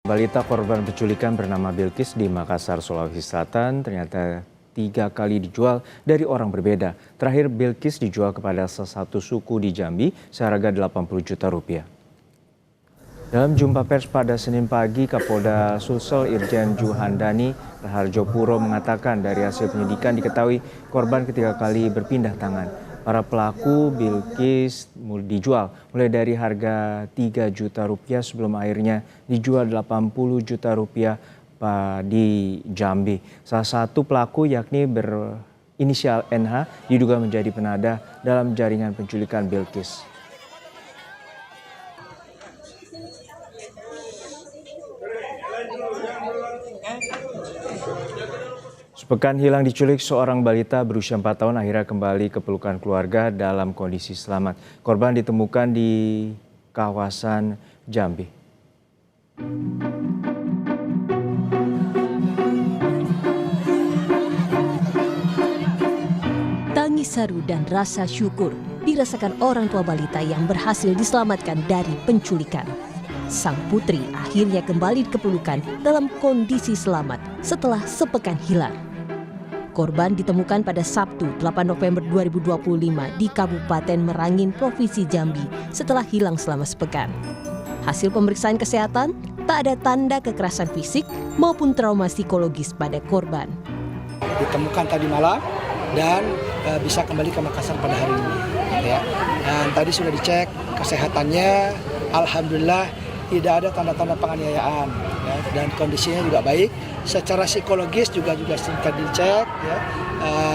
Balita korban penculikan bernama Bilkis di Makassar, Sulawesi Selatan ternyata 3 kali dijual dari orang berbeda. Terakhir Bilkis dijual kepada salah satu suku di Jambi seharga 80 juta rupiah. Dalam jumpa pers pada Senin pagi, Kapolda Sulsel Irjen Juhandani Raharjo Puro mengatakan dari hasil penyidikan diketahui korban ketiga kali berpindah tangan. Para pelaku Bilkis dijual mulai dari harga 3 juta rupiah sebelum akhirnya dijual 80 juta rupiah di Jambi. Salah satu pelaku yakni berinisial NH diduga menjadi penadah dalam jaringan penculikan Bilkis. Sepekan hilang diculik, seorang balita berusia 4 tahun akhirnya kembali ke pelukan keluarga dalam kondisi selamat. Korban ditemukan di kawasan Jambi. Tangis haru dan rasa syukur dirasakan orang tua balita yang berhasil diselamatkan dari penculikan. Sang putri akhirnya kembali ke pelukan dalam kondisi selamat setelah sepekan hilang. Korban ditemukan pada Sabtu 8 November 2025 di Kabupaten Merangin, Provinsi Jambi setelah hilang selama sepekan. Hasil pemeriksaan kesehatan, tak ada tanda kekerasan fisik maupun trauma psikologis pada korban. Ditemukan tadi malam dan bisa kembali ke Makassar pada hari ini. Ya. Dan tadi sudah dicek kesehatannya, alhamdulillah tidak ada tanda-tanda penganiayaan, ya, dan kondisinya juga baik. Secara psikologis juga sudah dicek, ya.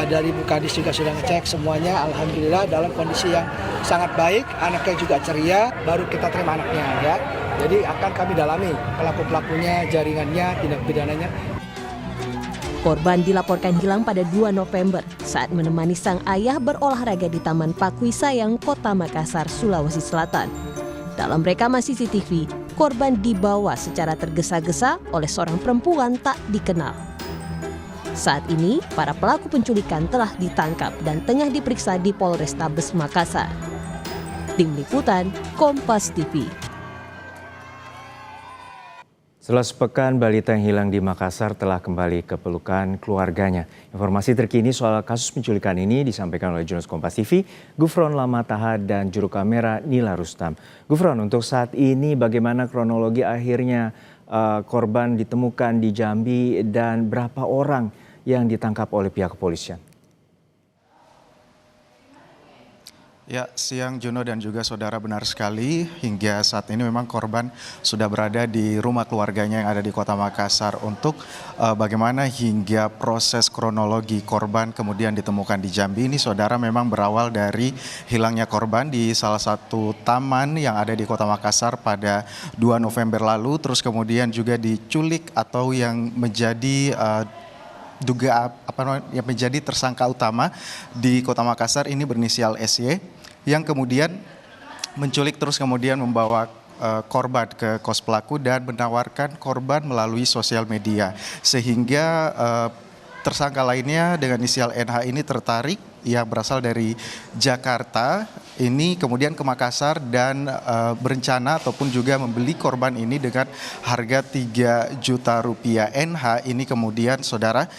Dari Bu Kadis juga sudah ngecek semuanya, alhamdulillah dalam kondisi yang sangat baik. Anaknya juga ceria, baru kita terima anaknya, ya. Jadi akan kami dalami pelaku-pelakunya, jaringannya, tindak pidananya. Korban dilaporkan hilang pada 2 November saat menemani sang ayah berolahraga di Taman Pakui Sayang, Kota Makassar, Sulawesi Selatan. Dalam rekaman CCTV, korban dibawa secara tergesa-gesa oleh seorang perempuan tak dikenal. Saat ini, para pelaku penculikan telah ditangkap dan tengah diperiksa di Polrestabes Makassar. Tim Liputan, Kompas TV. Setelah sepekan, balita yang hilang di Makassar telah kembali ke pelukan keluarganya. Informasi terkini soal kasus penculikan ini disampaikan oleh jurnalis Kompas TV, Gufron Lamataha dan juru kamera Nila Rustam. Gufron, untuk saat ini bagaimana kronologi akhirnya korban ditemukan di Jambi dan berapa orang yang ditangkap oleh pihak kepolisian? Ya, siang Juno dan juga saudara, benar sekali. Hingga saat ini memang korban sudah berada di rumah keluarganya yang ada di Kota Makassar untuk bagaimana hingga proses kronologi korban kemudian ditemukan di Jambi. Ini saudara memang berawal dari hilangnya korban di salah satu taman yang ada di Kota Makassar pada 2 November lalu. Terus kemudian juga diculik atau yang menjadi yang menjadi tersangka utama di Kota Makassar ini berinisial SY yang kemudian menculik terus kemudian membawa korban ke kos pelaku dan menawarkan korban melalui sosial media sehingga tersangka lainnya dengan inisial NH ini tertarik yang berasal dari Jakarta ini kemudian ke Makassar dan berencana ataupun juga membeli korban ini dengan harga 3 juta rupiah. NH ini kemudian saudara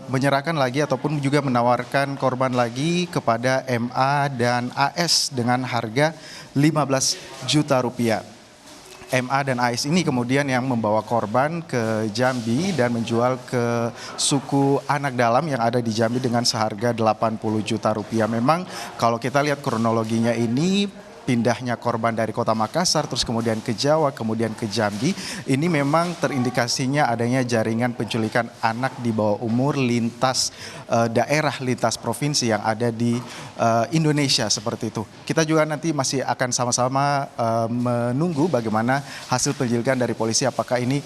menyerahkan lagi ataupun juga menawarkan korban lagi kepada MA dan AS dengan harga 15 juta rupiah. MA dan AS ini kemudian yang membawa korban ke Jambi dan menjual ke suku anak dalam yang ada di Jambi dengan seharga 80 juta rupiah. Memang kalau kita lihat kronologinya ini, pindahnya korban dari Kota Makassar terus kemudian ke Jawa kemudian ke Jambi ini memang terindikasinya adanya jaringan penculikan anak di bawah umur lintas daerah, lintas provinsi yang ada di Indonesia seperti itu. Kita juga nanti masih akan sama-sama menunggu bagaimana hasil penyelidikan dari polisi, apakah ini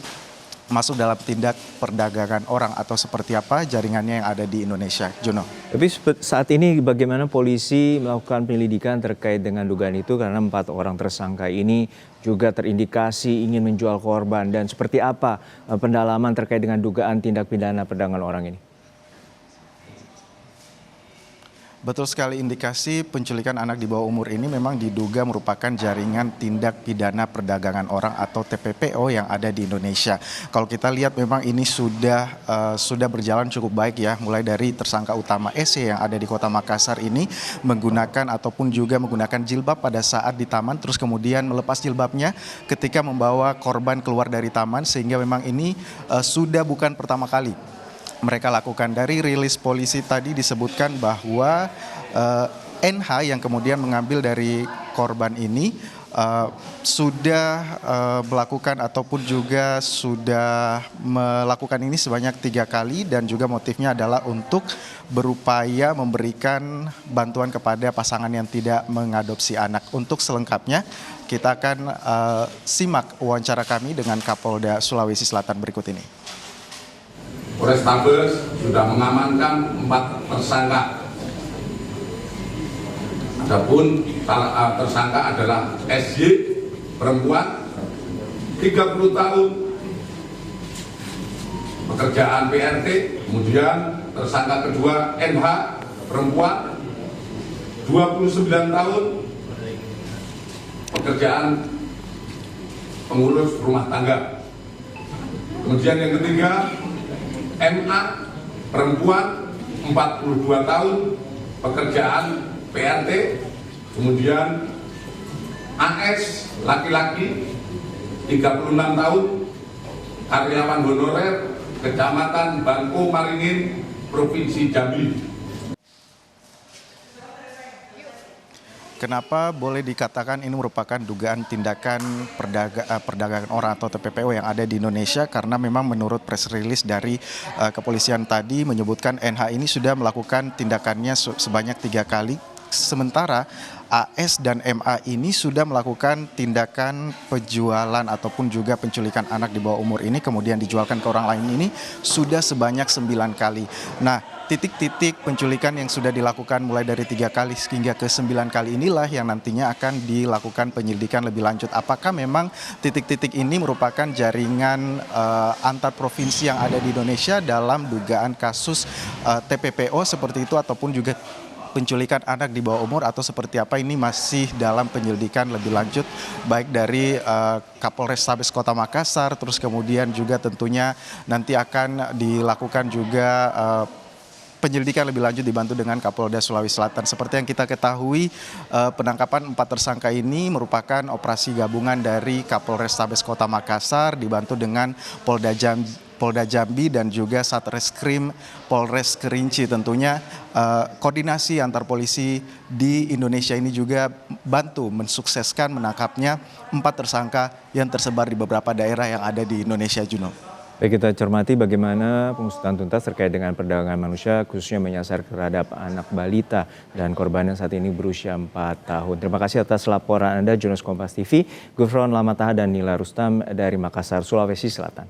masuk dalam tindak perdagangan orang atau seperti apa jaringannya yang ada di Indonesia. Juno. Tapi saat ini bagaimana polisi melakukan penyelidikan terkait dengan dugaan itu karena 4 orang tersangka ini juga terindikasi ingin menjual korban, dan seperti apa pendalaman terkait dengan dugaan tindak pidana perdagangan orang ini? Betul sekali, indikasi penculikan anak di bawah umur ini memang diduga merupakan jaringan tindak pidana perdagangan orang atau TPPO yang ada di Indonesia. Kalau kita lihat memang ini sudah berjalan cukup baik ya, mulai dari tersangka utama SE yang ada di Kota Makassar ini menggunakan ataupun juga menggunakan jilbab pada saat di taman, terus kemudian melepas jilbabnya ketika membawa korban keluar dari taman, sehingga memang ini sudah bukan pertama kali mereka lakukan. Dari rilis polisi tadi disebutkan bahwa NH yang kemudian mengambil dari korban ini sudah melakukan ataupun juga sudah melakukan ini sebanyak 3 kali, dan juga motifnya adalah untuk berupaya memberikan bantuan kepada pasangan yang tidak mengadopsi anak. Untuk selengkapnya kita akan simak wawancara kami dengan Kapolda Sulawesi Selatan berikut ini. Polrestabes sudah mengamankan 4 tersangka. Adapun tersangka adalah SY, perempuan, 30 tahun, pekerjaan PRT. Kemudian tersangka kedua NH, perempuan, 29 tahun, pekerjaan pengurus rumah tangga. Kemudian yang ketiga MA, perempuan, 42 tahun, pekerjaan PRT. Kemudian AS, laki-laki, 36 tahun, karyawan honorer, Kecamatan Bangko Maringin, Provinsi Jambi. Kenapa boleh dikatakan ini merupakan dugaan tindakan perdagangan orang atau TPPO yang ada di Indonesia? Karena memang menurut press release dari kepolisian tadi menyebutkan NH ini sudah melakukan tindakannya sebanyak 3 kali. Sementara AS dan MA ini sudah melakukan tindakan penjualan ataupun juga penculikan anak di bawah umur ini, kemudian dijualkan ke orang lain ini sudah sebanyak 9 kali. Nah, titik-titik penculikan yang sudah dilakukan mulai dari 3 kali hingga ke 9 kali inilah yang nantinya akan dilakukan penyelidikan lebih lanjut. Apakah memang titik-titik ini merupakan jaringan antar provinsi yang ada di Indonesia dalam dugaan kasus TPPO seperti itu, ataupun juga penculikan anak di bawah umur, atau seperti apa, ini masih dalam penyelidikan lebih lanjut baik dari Kapolrestabes Kota Makassar, terus kemudian juga tentunya nanti akan dilakukan juga penyelidikan lebih lanjut dibantu dengan Kapolda Sulawesi Selatan. Seperti yang kita ketahui, penangkapan 4 tersangka ini merupakan operasi gabungan dari Kapolrestabes Kota Makassar dibantu dengan Polda Jambi dan juga Satreskrim Polres Kerinci. Tentunya koordinasi antar polisi di Indonesia ini juga bantu mensukseskan menangkapnya 4 tersangka yang tersebar di beberapa daerah yang ada di Indonesia, Juno. Baik, kita cermati bagaimana pengusutan tuntas terkait dengan perdagangan manusia khususnya menyasar terhadap anak balita dan korbannya saat ini berusia 4 tahun. Terima kasih atas laporan Anda, jurnalis Kompas TV, Gufron Lamataha dan Nila Rustam dari Makassar, Sulawesi Selatan.